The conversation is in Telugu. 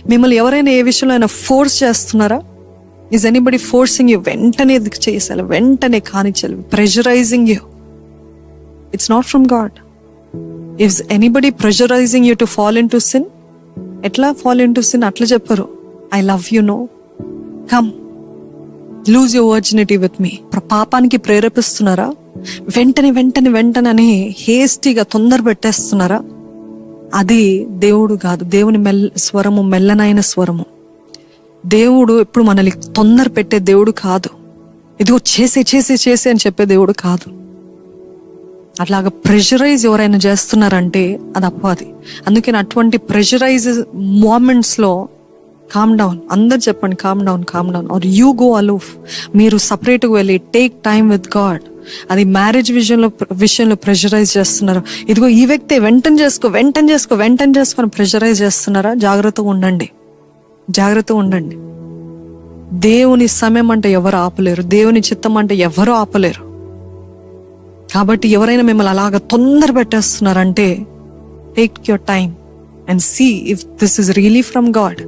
మిమ్మల్ని ఎవరైనా ఏ విషయంలో అయినా ఫోర్స్ చేస్తున్నారా? Is anybody forcing you? వెంటనే ఇది చేసేయాలి, వెంటనే కానిచ్చాలి, pressurizing you. It's not from God. Is anybody pressurizing you to fall into sin? ఎట్లా ఫాల్ ఇన్ టు సిన్? అట్లా చెప్పరు. I love you, no, come lose your virginity with me. పాపానికి ప్రేరేపిస్తున్నారా? వెంటనే వెంటనే వెంటనే అని హేస్టీగా తొందర పెట్టేస్తున్నారా? అది దేవుడు కాదు. దేవుని స్వరము మెల్లనైన స్వరము. దేవుడు ఎప్పుడు మనల్ని తొందర పెట్టే దేవుడు కాదు. ఇదిగో చేసే చేసే చేసే అని చెప్పే దేవుడు కాదు. అట్లాగా ప్రెషరైజ్ ఎవరైనా చేస్తున్నారంటే అది అపవాది. అందుకని అటువంటి ప్రెషరైజ్ మూమెంట్స్ లో కామ్ డౌన్. అందరు చెప్పండి, calm down, calm down. Are you go aloof. మీరు సపరేట్గా వెళ్ళి టేక్ టైమ్ విత్ గాడ్. అది మ్యారేజ్ విషయంలో ప్రెషరైజ్ చేస్తున్నారు. ఇదిగో ఈ వ్యక్తి వెంటనే చేసుకో, వెంటనే చేసుకో, వెంటనే చేసుకొని ప్రెషరైజ్ చేస్తున్నారా? జాగ్రత్తగా ఉండండి, జాగ్రత్తగా ఉండండి. దేవుని సమయం అంటే ఎవరు ఆపలేరు, దేవుని చిత్తం అంటే ఎవరు ఆపలేరు. కాబట్టి ఎవరైనా మిమ్మల్ని అలాగ తొందర పెట్టేస్తున్నారంటే take your time and see if this is really from God.